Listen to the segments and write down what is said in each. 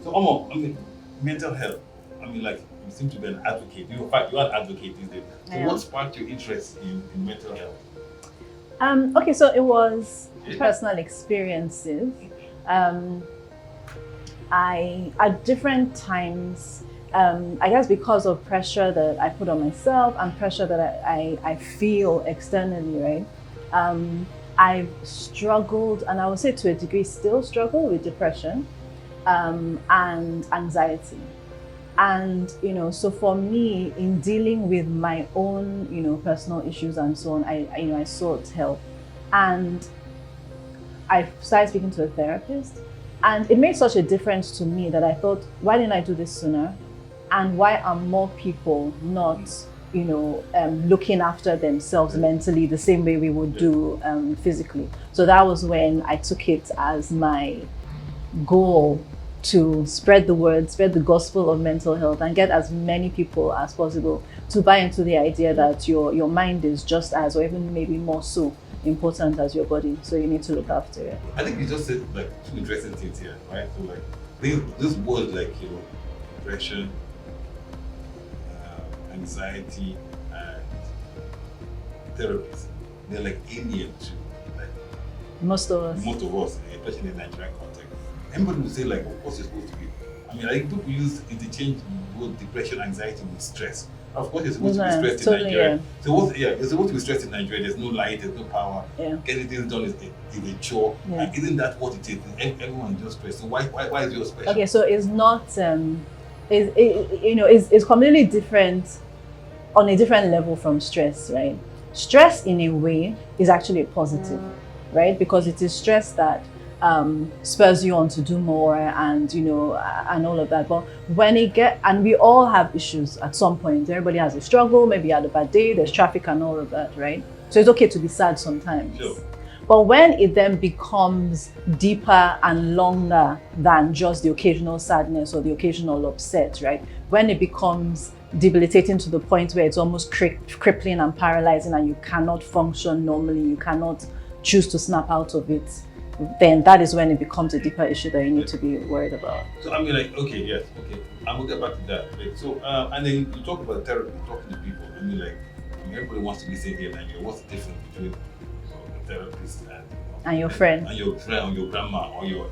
So, Omo, I mean, mental health. I mean, like, you seem to be an advocate. In fact, you're an advocate these days. So, Yeah. what sparked your interest in mental health? Okay, so it was personal experiences. Um, I at different times, I guess because of pressure that I put on myself and pressure that I feel externally, right? I've struggled, and I would say to a degree still struggle with depression and anxiety. And so for me, in dealing with my own personal issues and so on, I sought help, and I started speaking to a therapist, and it made such a difference to me that I thought, why didn't I do this sooner? And why are more people not looking after themselves mentally the same way we would do physically? So that was when I took it as my goal to spread the word, spread the gospel of mental health, and get as many people as possible to buy into the idea that your mind is just as, or even maybe more so, important as your body. So you need to look after it. I think you just said like two interesting things here, right? So like this words like depression, anxiety, and therapies, they're like alien to like most of us, especially in the Nigerian context. Everybody would say like, what's it supposed to be? I mean, like people use interchange both depression, anxiety with stress. Of course, you're supposed to be stressed in Nigeria. Yeah. So you're supposed to be stressed in Nigeria. There's no light, there's no power. Yeah. Getting things done is a chore. Yeah. And isn't that what it is? Everyone's just stressed. So why is yours special? Okay, so it's not it's completely different on a different level from stress, right? Stress in a way is actually a positive, right? Because it is stress that spurs you on to do more and and all of that. But when and we all have issues at some point. Everybody has a struggle, maybe you had a bad day, there's traffic and all of that, right? So it's okay to be sad sometimes. Sure. But when it then becomes deeper and longer than just the occasional sadness or the occasional upset, right? When it becomes debilitating to the point where it's almost crippling and paralyzing and you cannot function normally, you cannot choose to snap out of it, then that is when it becomes a deeper issue that you need to be worried about. So I mean, like, okay, yes, okay, and we'll get back to that. Right? So, and then you talk about therapy, talking to people. I mean, like, everybody wants to be safe here in Nigeria. What's the difference between a therapist and your friend, or your grandma, or your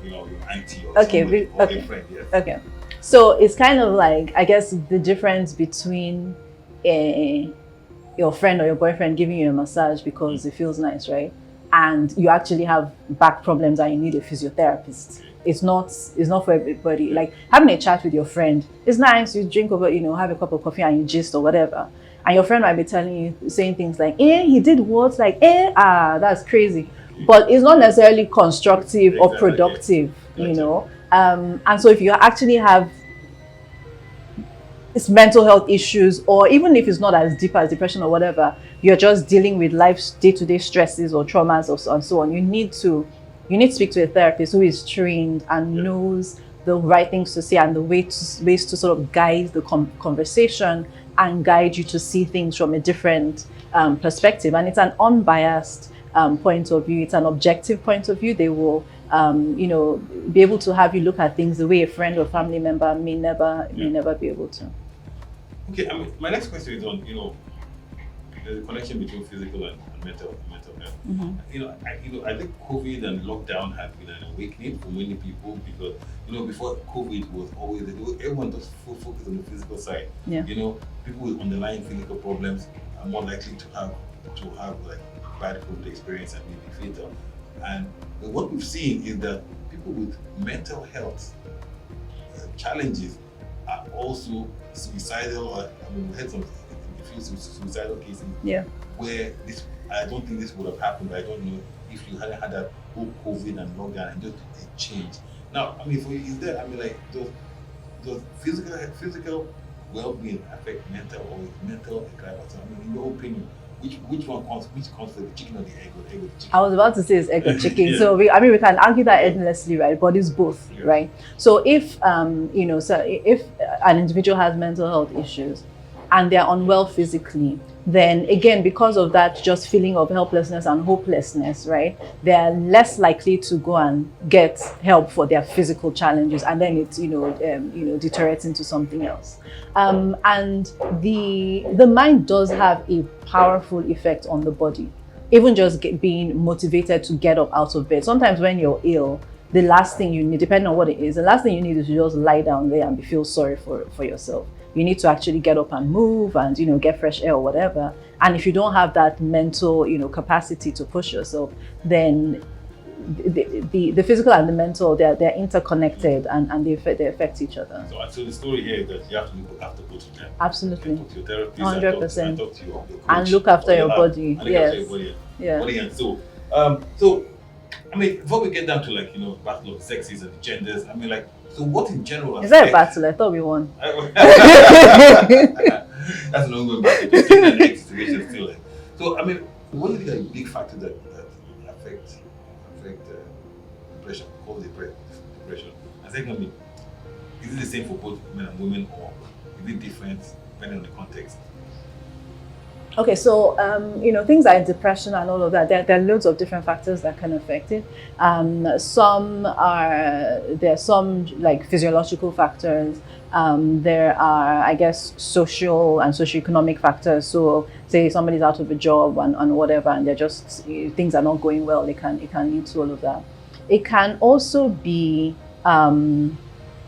auntie, or okay, or a friend? Yes. Okay, so it's kind of like, I guess, the difference between your friend or your boyfriend giving you a massage because it feels nice, right? And you actually have back problems and you need a physiotherapist. It's not for everybody. Like having a chat with your friend is nice. You drink over, have a cup of coffee and you gist or whatever. And your friend might be telling you, saying things like, he did what? Like, that's crazy. But it's not necessarily constructive or productive, And so if you actually have mental health issues, or even if it's not as deep as depression or whatever, you're just dealing with life's day-to-day stresses or traumas and so on, you need to speak to a therapist who is trained and knows the right things to say and the ways to sort of guide the conversation and guide you to see things from a different perspective. And it's an unbiased point of view. It's an objective point of view. They will be able to have you look at things the way a friend or family member may never be able to. Okay, I mean, my next question is on the connection between physical and mental health. Mm-hmm. I think COVID and lockdown have been an awakening for many people because before COVID was always everyone just focused on the physical side. Yeah. People with underlying physical problems are more likely to have like bad COVID experience and maybe fatal. And what we've seen is that people with mental health challenges are also suicidal, or we had some few suicidal cases where I don't think this would have happened, but I don't know if you hadn't had that whole COVID and lockdown and just a change. Now, I mean, for you, is there, I mean, like, does physical well-being affect mental, or is mental a driver? So, I mean, in your opinion, which comes first, the chicken or the egg, or the egg or the chicken? I was about to say it's egg or chicken. Yeah. So we can argue that endlessly, right? But it's both, right? So if if an individual has mental health issues, and they're unwell physically, then again, because of that just feeling of helplessness and hopelessness, right, they're less likely to go and get help for their physical challenges, and then it deteriorates into something else. And the mind does have a powerful effect on the body, even just being motivated to get up out of bed. Sometimes when you're ill, the last thing you need, depending on what it is, the last thing you need is to just lie down there and feel sorry for yourself. You need to actually get up and move and, get fresh air or whatever. And if you don't have that mental, capacity to push yourself, then the physical and the mental, they're interconnected, and they affect each other. So the story here is that you have to look after both of them. Absolutely. Talk to your therapist, 100%. and talk to your coach, and look after your body. Yes. Body. And so, I mean, before we get down to battle of the sexes and the genders, I mean, so what in general? Is that a battle? I thought we won. That's an ongoing battle. Just in the next situation still. So, I mean, what do you think are the big factors that affect depression, cause depression? And secondly, is it the same for both men and women, or is it different depending on the context? Okay, so things like depression and all of that, there are loads of different factors that can affect it. There are some like physiological factors. There are, I guess, social and socioeconomic factors. So say somebody's out of a job and whatever, and they're just, things are not going well, it can lead to all of that. It can also be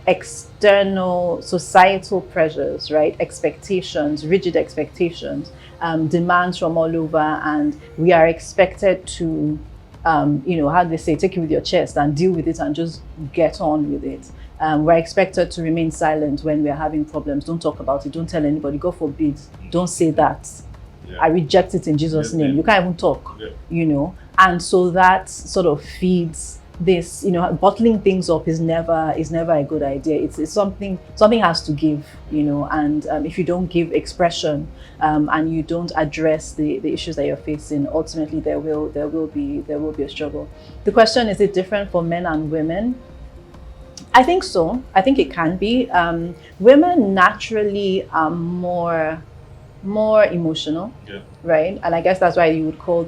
external societal pressures, right? Expectations, rigid expectations, demands from all over, and we are expected to, how they say, take it with your chest and deal with it and just get on with it. We're expected to remain silent when we're having problems. Don't talk about it. Don't tell anybody. God forbid. Don't say that. Yeah. I reject it in Jesus' name. You can't even talk, And so that sort of feeds this, bottling things up is never a good idea. It's something has to give, and if you don't give expression, and you don't address the issues that you're facing, ultimately there will be a struggle. The question is it different for men and women? I think so. I think it can be. Women naturally are more emotional, right? And I guess that's why you would call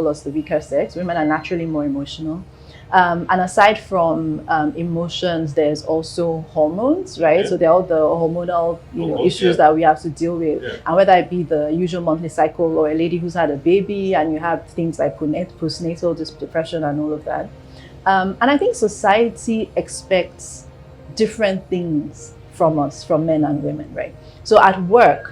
us the weaker sex. Women are naturally more emotional. And aside from emotions, there's also hormones, right? Yeah. So there are all the hormonal issues that we have to deal with. Yeah. And whether it be the usual monthly cycle, or a lady who's had a baby, and you have things like postnatal depression and all of that. And I think society expects different things from us, from men and women, right? So at work,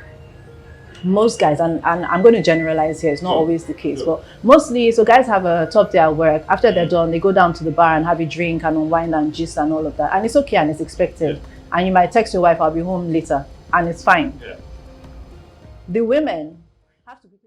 most guys, and I'm going to generalize here, it's not always the case, but mostly, so guys have a tough day at work. After they're done, they go down to the bar and have a drink and unwind and gist and all of that. And it's okay and it's expected. Yeah. And you might text your wife, I'll be home later, and it's fine. Yeah. The women have to be